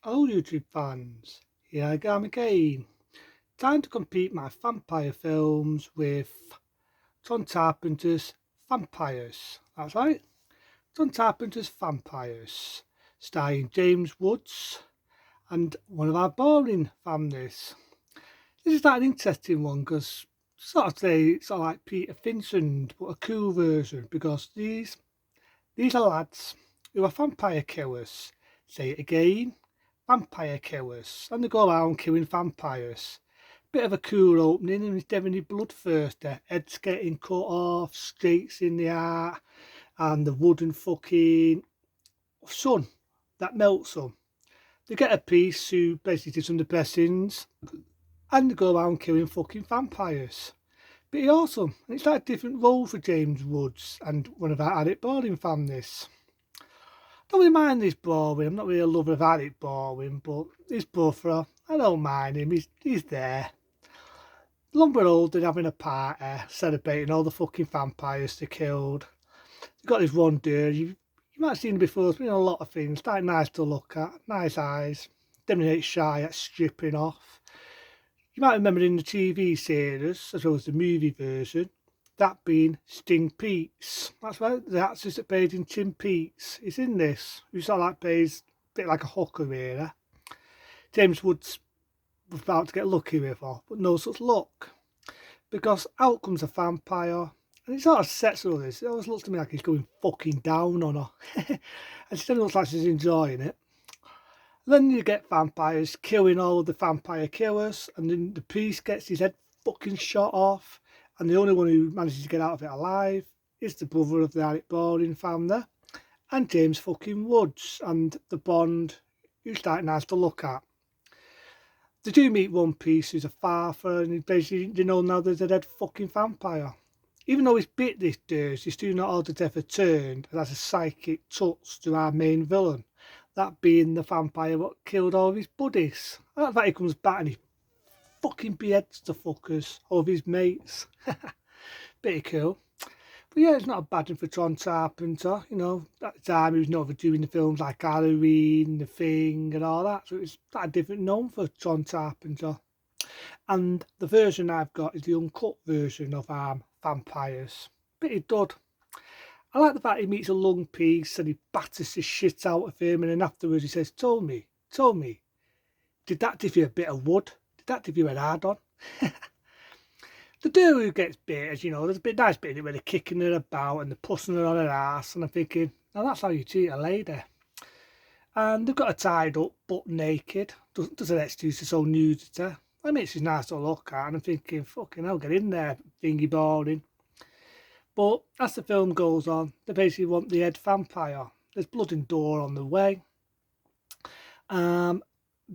Hello YouTube fans, here I am again. Time to compete my vampire films with John Carpenter's Vampires. That's right, John Carpenter's Vampires, starring James Woods and one of our boring families. This is an interesting one because it's sort of like Peter Vincent, but a cool version because these are lads who are vampire killers. Say it again, vampire killers. And they go around killing vampires. Bit of a cool opening, and it's definitely bloodthirsty. Heads getting cut off, streaks in the heart, and the wooden fucking sun that melts them. They get a piece who basically did some depressings, and they go around killing fucking vampires. Pretty awesome. And it's like a different role for James Woods and one of our addict boarding families. Don't really mind this boring. I'm not really a lover of addict boring, but this buffer, I don't mind him. He's there. Lumber old and having a party, celebrating all the fucking vampires they killed. He's got this one dude. You might have seen him before. It's been in a lot of things. Quite nice to look at. Nice eyes. Definitely ain't shy at stripping off. You might remember in the TV series, as well as the movie version, that being Sting Pete's. That's right, the actress that played in Tim Pete's is in this. Who sort of like plays a bit like a hooker really. James Woods was about to get lucky with her, but no such luck. Because out comes a vampire, and it sort of sets her this. It always looks to me like he's going fucking down on her. And she looks like she's enjoying it. Then you get vampires killing all of the vampire killers, and then the priest gets his head fucking shot off. And the only one who manages to get out of it alive is the brother of the addict boarding family and James fucking Woods and the Bond, who's quite nice to look at. They do meet one piece who's a father, and basically they know now there's a dead fucking vampire. Even though he's bit this dirge, he's still not altogether turned and has a psychic touch to our main villain, that being the vampire what killed all of his buddies. I like that he comes back and he fucking beheads the fuckers, all of his mates. Pretty cool. But yeah, it's not a bad thing for John Carpenter. You know, at the time he was known for doing the films like Halloween, The Thing and all that. So it's that different known for John Carpenter. And the version I've got is the uncut version of Vampires. Pretty dud. I like the fact he meets a lung piece and he batters the shit out of him, and then afterwards he says, Told me, did that give you a bit of wood? Did that give you an hard on? The dude who gets bit, as you know, there's a bit nice bit in it where they're kicking her about and they're pussing her on her ass, and I'm thinking, now that's how you treat a lady. And they've got her tied up, butt naked. Doesn't excuse this whole nudity. I mean, she's nice to look at, and I'm thinking, fucking hell, get in there, thingy boarding. But as the film goes on, they basically want the head vampire. There's blood and gore on the way.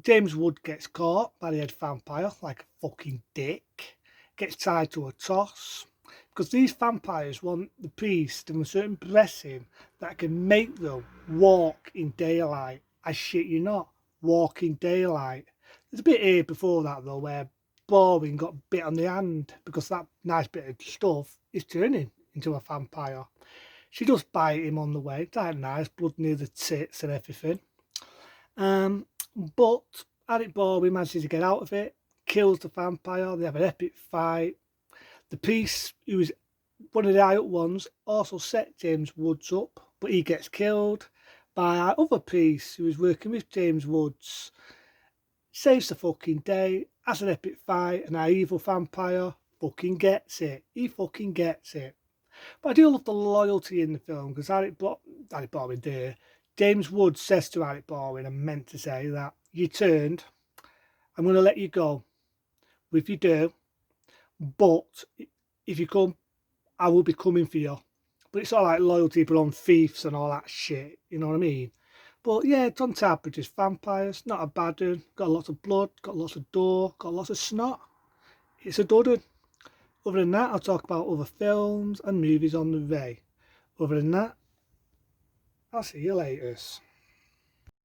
James Wood gets caught by the head vampire like a fucking dick. Gets tied to a toss. Because these vampires want the priest to have a certain blessing that can make them walk in daylight. I shit you not, walk in daylight. There's a bit here before that though where Boring got bit on the hand because that nice bit of stuff is turning into a vampire. She does bite him on the way. It's like nice, blood near the tits and everything. But Addict Boring manages to get out of it, kills the vampire. They have an epic fight. The priest, who is one of the high up ones, also set James Woods up, but he gets killed by our other priest who is working with James Woods. Saves the fucking day, has an epic fight, and our evil vampire fucking gets it. He fucking gets it. But I do love the loyalty in the film because Addict Boring there, James Woods says to Addict Boring, I'm meant to say that, you turned, I'm going to let you go. If you do, but if you come, I will be coming for you. But it's all like loyalty, but on thieves and all that shit, you know what I mean? But yeah, John Carpenter's Vampires, not a bad one. Got lots of blood, got lots of gore, got lots of snot. It's a dud one. Other than that, I'll talk about other films and movies on the way. Other than that, I'll see you later.